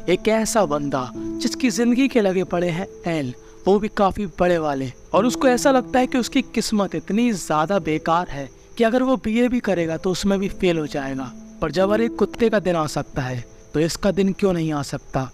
एक ऐसा बंदा जिसकी जिंदगी के लगे पड़े हैं एल, वो भी काफी बड़े वाले, और उसको ऐसा लगता है कि उसकी किस्मत इतनी ज्यादा बेकार है कि अगर वो बीए भी करेगा तो उसमें भी फेल हो जाएगा। पर जब हर एक कुत्ते का दिन आ सकता है तो इसका दिन क्यों नहीं आ सकता।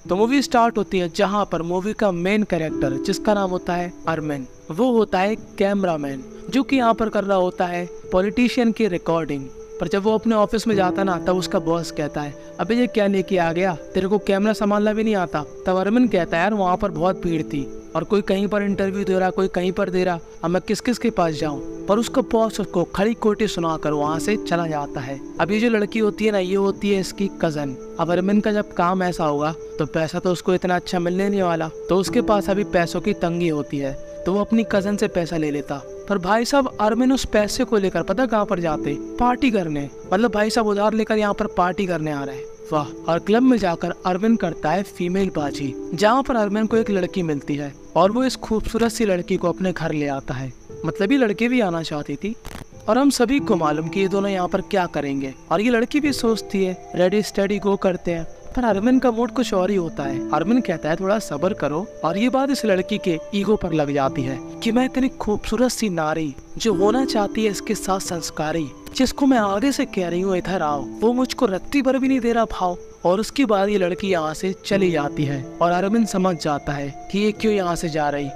तो मूवी स्टार्ट होती है जहाँ पर मूवी का मेन कैरेक्टर जिसका नाम होता है अरमिन, वो होता है कैमरामैन जो कि यहाँ पर कर रहा होता है पॉलिटिशियन की रिकॉर्डिंग। पर जब वो अपने ऑफिस में जाता ना तब उसका बॉस कहता है, अबे ये क्या लेके आ गया, तेरे को कैमरा संभालना भी नहीं आता। तब अरमिन कहता है, यार वहाँ पर बहुत भीड़ थी और कोई कहीं पर इंटरव्यू दे रहा, कोई कहीं पर दे रहा, अब मैं किस किस के पास जाऊँ। पर उसका बॉस उसको खड़ी कोटी सुनाकर वहाँ से चला जाता है। अब ये जो लड़की होती है ना, ये होती है इसकी कजन। अब अरमिन का जब काम ऐसा होगा तो पैसा तो उसको इतना अच्छा मिलने नहीं वाला, तो उसके पास अभी पैसों की तंगी होती है, तो वो अपनी कजन से पैसा ले लेता। पर भाई साहब अरमिन उस पैसे को लेकर पता कहाँ पर जाते, पार्टी करने। मतलब भाई साहब उधार लेकर यहाँ पर पार्टी करने आ रहे हैं, वाह। और क्लब में जाकर अरमिन करता है फीमेल बाजी, जहाँ पर अरमिन को एक लड़की मिलती है और वो इस खूबसूरत सी लड़की को अपने घर ले आता है। मतलब ये लड़की भी आना चाहती थी और हम सभी को मालूम कि ये दोनों यहाँ पर क्या करेंगे, और ये लड़की भी सोचती है रेडी स्टडी गो करते हैं। पर अरमिन का मूड कुछ और ही होता है। अरमिन कहता है थोड़ा सब्र करो, और ये बात इस लड़की के ईगो पर लग जाती है कि मैं इतनी खूबसूरत सी नारी जो होना चाहती है इसके साथ संस्कारी, जिसको मैं आगे से कह रही हूँ इधर आओ, वो मुझको रत्ती भर भी नहीं दे रहा भाव। और उसके बाद ये लड़की यहाँ से चली जाती है और अरमिन समझ जाता है कि ये क्यों यहाँ से जा रही।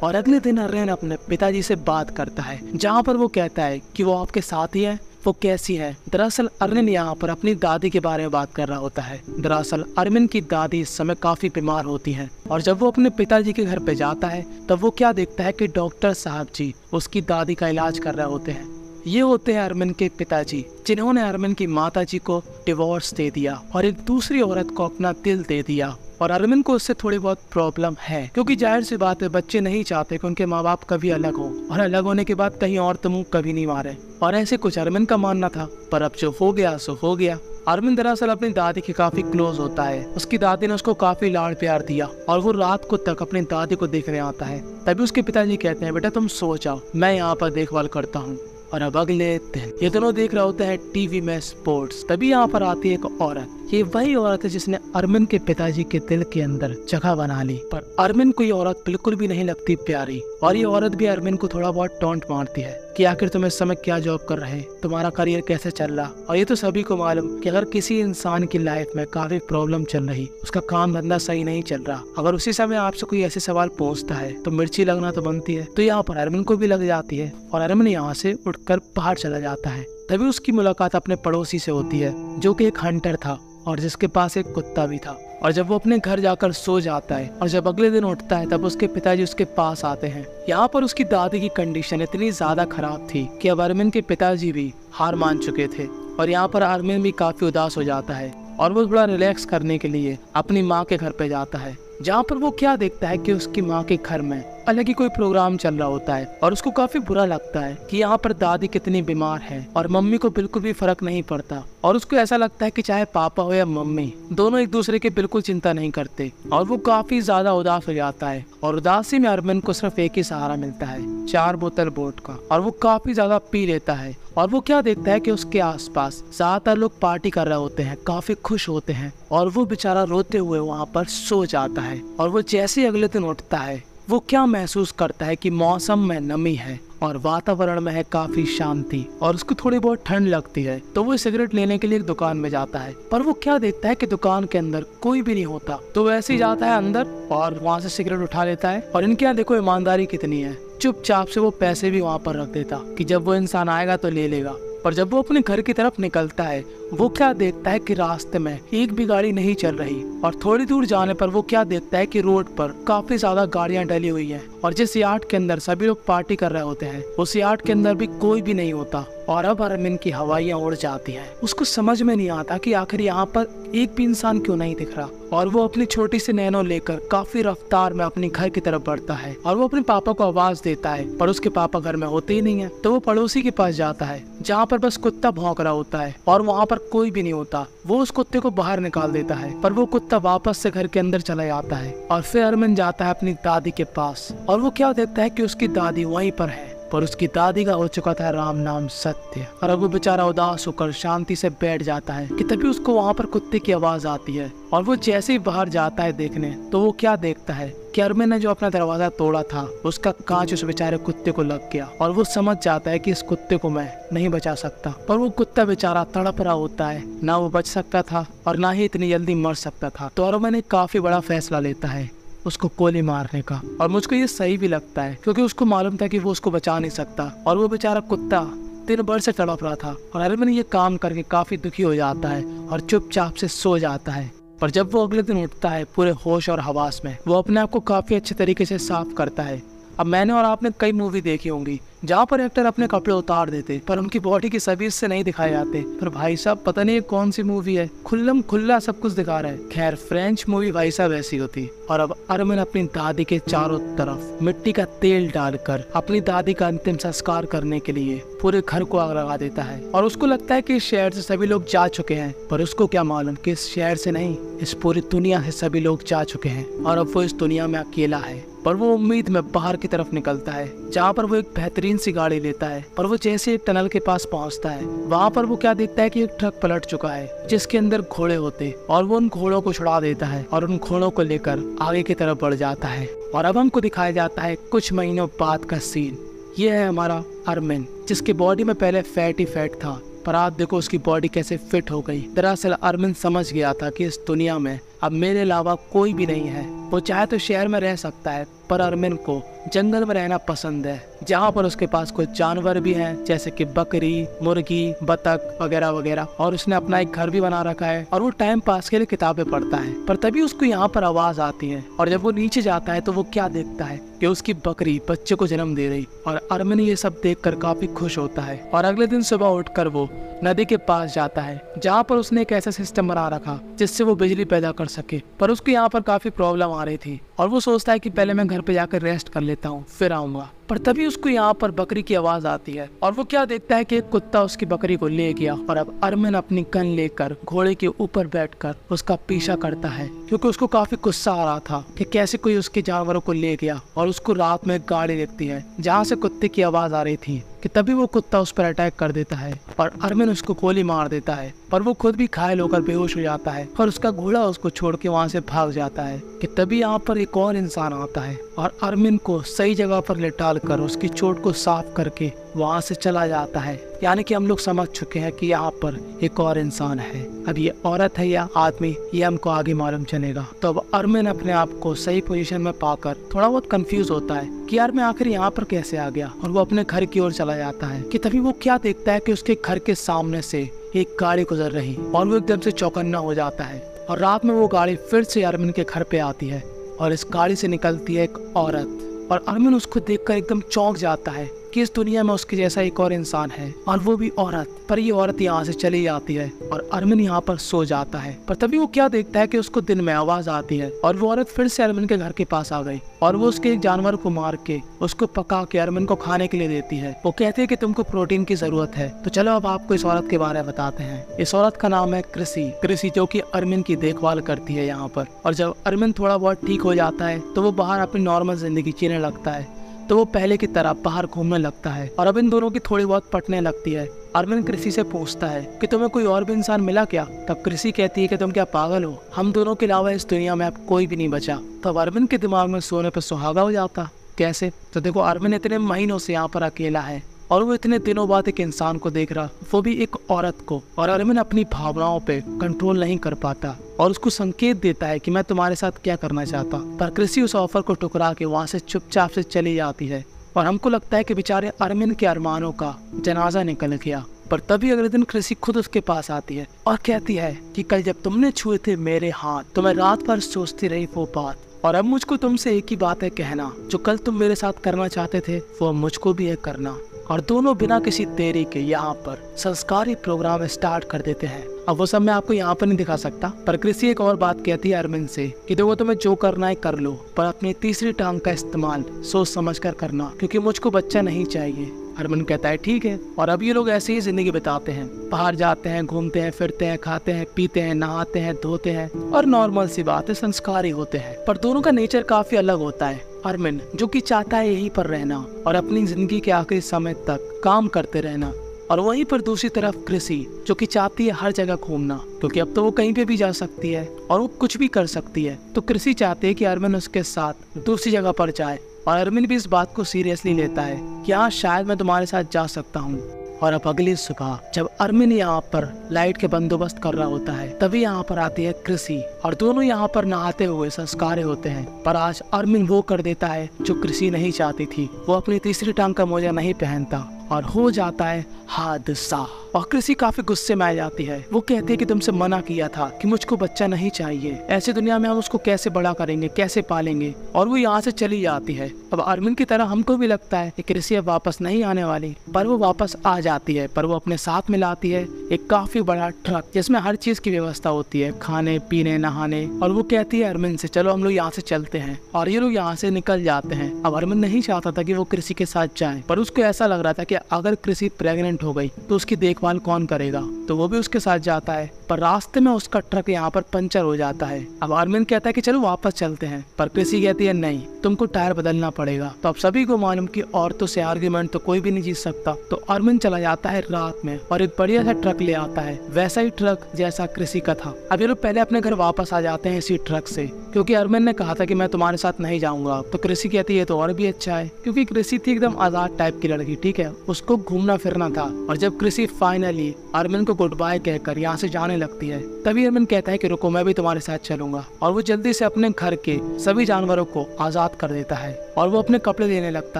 और अगले दिन अरमिन अपने पिताजी से बात करता है जहाँ पर वो कहता है कि वो आपके साथ ही है, वो कैसी है। दरअसल अरमिन यहाँ पर अपनी दादी के बारे में बात कर रहा होता है। दरअसल अरमिन की दादी इस समय काफी बीमार होती हैं, और जब वो अपने पिताजी के घर पे जाता है तब वो क्या देखता है कि डॉक्टर साहब जी उसकी दादी का इलाज कर रहे होते हैं। ये होते हैं अरमिन के पिताजी, जिन्होंने अरमिन की माताजी को डिवोर्स दे दिया और एक दूसरी औरत को अपना दिल दे दिया। और अरमिन को उससे थोड़ी बहुत प्रॉब्लम है, क्योंकि जाहिर सी बात है बच्चे नहीं चाहते कि उनके माँ बाप कभी अलग हो, और अलग होने के बाद कहीं और तो मुंह कभी नहीं मारे। और ऐसे कुछ अरमिन का मानना था, पर अब जो हो गया सो हो गया। अरमिन दरअसल अपनी दादी के काफी क्लोज होता है। उसकी दादी ने उसको काफी लाड़ प्यार दिया और वो रात को तक अपनी दादी को देखने आता है। तभी उसके पिताजी कहते हैं, बेटा तुम सो जाओ, मैं यहाँ पर देखभाल करता हूँ। और अब अगले दिन ये दोनों देख रहे होते हैं टीवी में स्पोर्ट्स। तभी यहाँ पर आती है एक औरत। ये वही औरत है जिसने अरमिन के पिताजी के दिल के अंदर जगह बना ली। पर अरमिन को ये औरत बिल्कुल भी नहीं लगती प्यारी, और ये औरत भी अरमिन को थोड़ा बहुत टॉन्ट मारती है कि आखिर तुम इस समय क्या जॉब कर रहे, तुम्हारा करियर कैसे चल रहा। और ये तो सभी को मालूम कि अगर किसी इंसान की लाइफ में काफी प्रॉब्लम चल रही, उसका काम धंधा सही नहीं चल रहा, अगर उसी समय आपसे कोई ऐसे सवाल पूछता है तो मिर्ची लगना तो बनती है। तो यहाँ पर अरमिन को भी लग जाती है और अरमिन यहाँ से उठकर बाहर चला जाता है। तभी उसकी मुलाकात अपने पड़ोसी से होती है जो कि एक हंटर था और जिसके पास एक कुत्ता भी था। और जब वो अपने घर जाकर सो जाता है और जब अगले दिन उठता है तब उसके पिताजी उसके पास आते हैं। यहाँ पर उसकी दादी की कंडीशन इतनी ज्यादा खराब थी कि अब अरमिन के पिताजी भी हार मान चुके थे, और यहाँ पर अरमिन भी काफी उदास हो जाता है और वो थोड़ा रिलैक्स करने के लिए अपनी माँ के घर पे जाता है, जहाँ पर वो क्या देखता है कि उसकी माँ के घर में अलग ही कोई प्रोग्राम चल रहा होता है। और उसको काफी बुरा लगता है कि यहाँ पर दादी कितनी बीमार है और मम्मी को बिल्कुल भी फर्क नहीं पड़ता, और उसको ऐसा लगता है कि चाहे पापा हो या मम्मी, दोनों एक दूसरे की बिल्कुल चिंता नहीं करते। और वो काफी ज्यादा उदास हो जाता है, और उदासी में अरमिन को सिर्फ एक ही सहारा मिलता है, 4 बोतल वोडका, और वो काफी ज्यादा पी लेता है। और वो क्या देखता है कि उसके आसपास ज्यादातर लोग पार्टी कर रहे होते हैं, काफी खुश होते हैं, और वो बेचारा रोते हुए वहाँ पर सो जाता है। और वो जैसे अगले दिन उठता है वो क्या महसूस करता है कि मौसम में नमी है और वातावरण में है काफी शांति, और उसको थोड़ी बहुत ठंड लगती है। तो वो सिगरेट लेने के लिए एक दुकान में जाता है, पर वो क्या देखता है कि दुकान के अंदर कोई भी नहीं होता। तो वैसे ही जाता है अंदर और वहाँ से सिगरेट उठा लेता है। और इनके यहाँ देखो ईमानदारी कितनी है, चुपचाप से वो पैसे भी वहाँ पर रख देता कि जब वो इंसान आएगा तो ले लेगा। पर जब वो अपने घर की तरफ निकलता है वो क्या देखता है कि रास्ते में एक भी गाड़ी नहीं चल रही, और थोड़ी दूर जाने पर वो क्या देखता है कि रोड पर काफी ज्यादा गाड़ियां डली हुई हैं, और जिस यार्ड के अंदर सभी लोग पार्टी कर रहे होते हैं उस यार्ड के अंदर भी कोई भी नहीं होता। और अब अरमिन की हवाइयां उड़ जाती हैं। उसको समझ में नहीं आता कि आखिर यहाँ पर एक भी इंसान क्यों नहीं दिख रहा, और वो अपनी छोटी सी नैनो लेकर काफी रफ्तार में अपने घर की तरफ बढ़ता है। और वो अपने पापा को आवाज देता है, पर उसके पापा घर में होते ही नहीं है। तो वो पड़ोसी के पास जाता है जहाँ पर बस कुत्ता भौंक रहा होता है, और वहाँ पर कोई भी नहीं होता। वो उस कुत्ते को बाहर निकाल देता है, पर वो कुत्ता वापस से घर के अंदर चला जाता है। और फिर अरमिन जाता है अपनी दादी के पास, और वो क्या देखता है कि उसकी दादी वहीं पर है, पर उसकी दादी का हो चुका था राम नाम सत्य। और अब वो बेचारा उदास होकर शांति से बैठ जाता है कि तभी उसको वहाँ पर कुत्ते की आवाज आती है। और वो जैसे ही बाहर जाता है देखने, तो वो क्या देखता है कि अरमिन ने जो अपना दरवाजा तोड़ा था उसका कांच उस बेचारे कुत्ते को लग गया। और वो समझ जाता है कि इस कुत्ते को मैं नहीं बचा सकता। पर वो कुत्ता बेचारा तड़प रहा होता है, ना वो बच सकता था और ना ही इतनी जल्दी मर सकता था। तो अरमिन एक काफी बड़ा फैसला लेता है उसको गोली मारने का। और मुझको ये सही भी लगता है क्योंकि उसको मालूम था कि वो उसको बचा नहीं सकता और वो बेचारा कुत्ता दिन भर से तड़प रहा था। और अरमिन ये काम करके काफी दुखी हो जाता है और चुपचाप से सो जाता है। पर जब वो अगले दिन उठता है पूरे होश और हवास में, वो अपने आप को काफी अच्छे तरीके से साफ करता है। अब मैंने और आपने कई मूवी देखी होंगी जहाँ पर एक्टर अपने कपड़े उतार देते पर उनकी बॉडी की सभी से नहीं दिखाए जाते। पर भाई साहब पता नहीं ये कौन सी मूवी है, खुल्लम खुल्ला सब कुछ दिखा रहा है। खैर फ्रेंच मूवी भाई साहब ऐसी होती। और अब अरमिन अपनी दादी के चारों तरफ मिट्टी का तेल डालकर अपनी दादी का अंतिम संस्कार करने के लिए पूरे घर को आग लगा देता है। और उसको लगता है कि इस शहर से सभी लोग जा चुके हैं, पर उसको क्या मालूम कि इस शहर से नहीं, इस पूरी दुनिया से सभी लोग जा चुके हैं और अब वो इस दुनिया में अकेला है। पर वो उम्मीद में बाहर की तरफ निकलता है जहाँ पर वो एक बेहतरीन सी गाड़ी लेता है। पर वो जैसे एक टनल के पास पहुँचता है, वहाँ पर वो क्या देखता है कि एक ट्रक पलट चुका है जिसके अंदर घोड़े होते। और वो उन घोड़ों को छुड़ा देता है और उन घोड़ों को लेकर आगे की तरफ बढ़ जाता है। और अब हमको दिखाया जाता है कुछ महीनों बाद का सीन। ये है हमारा अरमिन, जिसकी बॉडी में पहले फैट ही फैट था, पर आज देखो उसकी बॉडी कैसे फिट हो गई। दरअसल अरमिन समझ गया था कि इस दुनिया में अब मेरे अलावा कोई भी नहीं है। वो चाहे तो शहर में रह सकता है, पर अरमिन को जंगल में रहना पसंद है, जहाँ पर उसके पास कुछ जानवर भी हैं जैसे कि बकरी, मुर्गी, बतख वगैरह वगैरह। और उसने अपना एक घर भी बना रखा है और वो टाइम पास के लिए किताबें पढ़ता है। पर तभी उसको यहाँ पर आवाज आती है और जब वो नीचे जाता है तो वो क्या देखता है कि उसकी बकरी बच्चे को जन्म दे रही। और अरमिन ये सब देखकर काफी खुश होता है। और अगले दिन सुबह उठकर वो नदी के पास जाता है जहाँ पर उसने एक ऐसा सिस्टम बना रखा जिससे वो बिजली पैदा कर सके। पर उसको यहाँ पर काफी प्रॉब्लम आ रही थी और वो सोचता है कि पहले मैं घर पे जाकर रेस्ट कर लेता हूँ, फिर आऊंगा। पर तभी उसको यहाँ पर बकरी की आवाज आती है और वो क्या देखता है कि एक कुत्ता उसकी बकरी को ले गया। और अब अरमिन अपनी गन लेकर घोड़े के ऊपर बैठकर उसका पीछा करता है क्योंकि उसको काफी गुस्सा आ रहा था कि कैसे कोई उसके जानवरों को ले गया। और उसको रात में एक गाड़ी दिखती है जहाँ से कुत्ते की आवाज आ रही थी कि तभी वो कुत्ता उस पर अटैक कर देता है और अरमिन उसको गोली मार देता है। पर वो खुद भी घायल होकर बेहोश हो जाता है और उसका घोड़ा उसको छोड़ के वहाँ से भाग जाता है कि तभी यहाँ पर एक और इंसान आता है और अरमिन को सही जगह पर लेटाल कर उसकी चोट को साफ करके वहाँ से चला जाता है। यानी कि हम लोग समझ चुके हैं कि यहाँ पर एक और इंसान है। अब ये औरत है या आदमी, ये हमको आगे मालूम चलेगा। तो अब अरमिन अपने आप को सही पोजीशन में पाकर थोड़ा बहुत कंफ्यूज होता है कि यार मैं आखिर यहाँ पर कैसे आ गया। और वो अपने घर की ओर चला जाता है कि तभी वो क्या देखता है कि उसके घर के सामने से एक गाड़ी गुजर रही और वो एकदम से चौकन्ना हो जाता है। और रात में वो गाड़ी फिर से अरमिन के घर पे आती है और इस गाड़ी से निकलती है एक औरत। और अरमिन उसको देखकर एकदम चौंक जाता है कि इस दुनिया में उसके जैसा एक और इंसान है और वो भी औरत। पर ये औरत यहाँ से चली जाती है और अरमिन यहाँ पर सो जाता है। पर तभी वो क्या देखता है कि उसको दिन में आवाज आती है और वो औरत फिर से अरमिन के घर के पास आ गई और वो उसके एक जानवर को मार के उसको पका के अरमिन को खाने के लिए देती है। वो कहती है कि तुमको प्रोटीन की जरूरत है। तो चलो अब आपको इस औरत के बारे में बताते हैं। इस औरत का नाम है कृषि, जो कि अरमिन की देखभाल करती है यहाँ पर। और जब अरमिन थोड़ा बहुत ठीक हो जाता है तो वो बाहर अपनी नॉर्मल जिंदगी जीने लगता है। तो वो पहले की तरह बाहर घूमने लगता है और अब इन दोनों की थोड़ी बहुत पटने लगती है। अरमिन कृषि से पूछता है कि तुम्हें कोई और भी इंसान मिला क्या? तब कृषि कहती है कि तुम क्या पागल हो, हम दोनों के अलावा इस दुनिया में अब कोई भी नहीं बचा। तब अरमिन के दिमाग में सोने पर सुहागा हो जाता। कैसे? तो देखो अरमिन इतने महीनों से यहाँ पर अकेला है और वो इतने दिनों बाद एक इंसान को देख रहा, वो भी एक औरत को। और अरमिन अपनी भावनाओं पे कंट्रोल नहीं कर पाता और उसको संकेत देता है कि मैं तुम्हारे साथ क्या करना चाहता। पर कृषि उस ऑफर को ठुकरा के वहाँ से चुपचाप से चली जाती है और हमको लगता है कि बेचारे अरमिन के अरमानों का जनाजा निकल गया। पर तभी अगले दिन कृषि खुद उसके पास आती है और कहती है कि कल जब तुमने छुए थे मेरे हाथ तो मैं रात भर सोचती रही वो बात, और अब मुझको तुमसे एक ही बात है कहना, जो कल तुम मेरे साथ करना चाहते थे वो मुझको भी है करना। और दोनों बिना किसी देरी के यहाँ पर संस्कारी प्रोग्राम स्टार्ट कर देते हैं। अब वो सब मैं आपको यहाँ पर नहीं दिखा सकता, पर कृषि एक और बात कहती है अरमिन से कि देखो तुम्हें जो करना है कर लो, पर अपनी तीसरी टांग का इस्तेमाल सोच समझ कर करना, क्योंकि मुझको बच्चा नहीं चाहिए। अरमिन कहता है ठीक है। और अब ये लोग ऐसे ही जिंदगी बिताते हैं, बाहर जाते हैं, घूमते हैं, फिरते हैं, खाते हैं, पीते हैं, नहाते हैं, धोते हैं और नॉर्मल सी बात है संस्कारी होते हैं। पर दोनों का नेचर काफी अलग होता है। अरमिन, जो कि चाहता है यहीं पर रहना और अपनी जिंदगी के आखिरी समय तक काम करते रहना। और वहीं पर दूसरी तरफ कृषि, जो कि चाहती है हर जगह घूमना, क्योंकि अब तो वो कहीं पे भी जा सकती है और वो कुछ भी कर सकती है। तो कृषि चाहती है कि अरमिन उसके साथ दूसरी जगह पर जाए और अरमिन भी इस बात को सीरियसली लेता है कि हाँ, शायद मैं तुम्हारे साथ जा सकता हूँ। और अब अगली सुबह जब अरमिन यहाँ पर लाइट के बंदोबस्त कर रहा होता है, तभी यहाँ पर आती है कृषि और दोनों यहाँ पर नहाते हुए संस्कार्य होते हैं। पर आज अरमिन वो कर देता है जो कृषि नहीं चाहती थी। वो अपनी तीसरी टांग का मोजा नहीं पहनता और हो जाता है हादसा। और कृषि काफी गुस्से में आ जाती है। वो कहती है कि तुमसे मना किया था कि मुझको बच्चा नहीं चाहिए, ऐसी दुनिया में हम उसको कैसे बड़ा करेंगे, कैसे पालेंगे। और वो यहाँ से चली जाती है। अब अरमिन की तरह हमको भी लगता है कि कृषि अब वापस नहीं आने वाली, पर वो वापस आ जाती है। पर वो अपने साथ में लाती है एक काफी बड़ा ट्रक जिसमें हर चीज की व्यवस्था होती है, खाने पीने नहाने। और वो कहती है अरमिन से, चलो हम लोग यहाँ से चलते हैं। और ये लोग यहाँ से निकल जाते हैं। अब अरमिन नहीं चाहता था कि वो कृषि के साथ जाए, पर उसको ऐसा लग रहा था कि अगर कृषि प्रेग्नेंट हो गई तो उसकी देखभाल कौन करेगा। तो वो भी उसके साथ जाता है। पर रास्ते में उसका ट्रक यहाँ पर पंचर हो जाता है। अब अरमिन कहता है कि चलो वापस चलते हैं, पर कृषि कहती है नहीं, तुमको टायर बदलना पड़ेगा। तो अब सभी को मालूम कि औरतों से आर्ग्यूमेंट तो कोई भी नहीं जीत सकता। तो अरमिन चला जाता है रात में और एक बढ़िया सा ट्रक ले आता है, वैसा ही ट्रक जैसा कृषि का था। अब ये लोग पहले अपने घर वापस आ जाते हैं इसी ट्रक से, क्योंकि अरमिन ने कहा था कि मैं तुम्हारे साथ नहीं जाऊंगा। तो कृषि कहती है तो और भी अच्छा है, क्योंकि कृषि थी एकदम आजाद टाइप की लड़की, ठीक है, उसको घूमना फिरना था। और जब कृषि फाइनली अरमिन को गुड बाय कहकर यहाँ से जाने लगती है, तभी अरमिन कहता है कि रुको, मैं भी तुम्हारे साथ चलूंगा। और वो जल्दी से अपने घर के सभी जानवरों को आजाद कर देता है और वो अपने कपड़े लेने लगता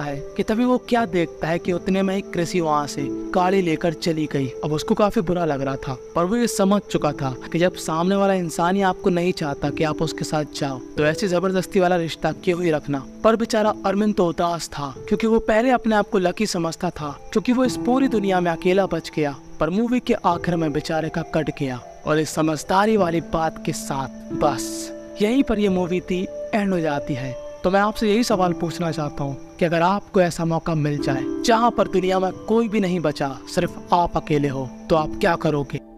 है कि तभी वो क्या देखता है कि उतने में ही कृषि वहाँ से गाड़ी लेकर चली गई। अब उसको काफी बुरा लग रहा था, पर वो ये समझ चुका था कि जब सामने वाला इंसान ही आपको नहीं चाहता कि आप उसके साथ जाओ, तो ऐसी जबरदस्ती वाला रिश्ता क्यों ही रखना। पर बेचारा अरमिन तो उदास था, क्योंकि वो पहले अपने आप को लकी समझता था, क्योंकि वो इस पूरी दुनिया में अकेला बच गया। पर मूवी के आखिर में बेचारे का कट गया। और इस समझदारी वाली बात के साथ बस यहीं पर ये मूवी थी एंड हो जाती है। तो मैं आपसे यही सवाल पूछना चाहता हूँ कि अगर आपको ऐसा मौका मिल जाए जहाँ पर दुनिया में कोई भी नहीं बचा, सिर्फ आप अकेले हो, तो आप क्या करोगे?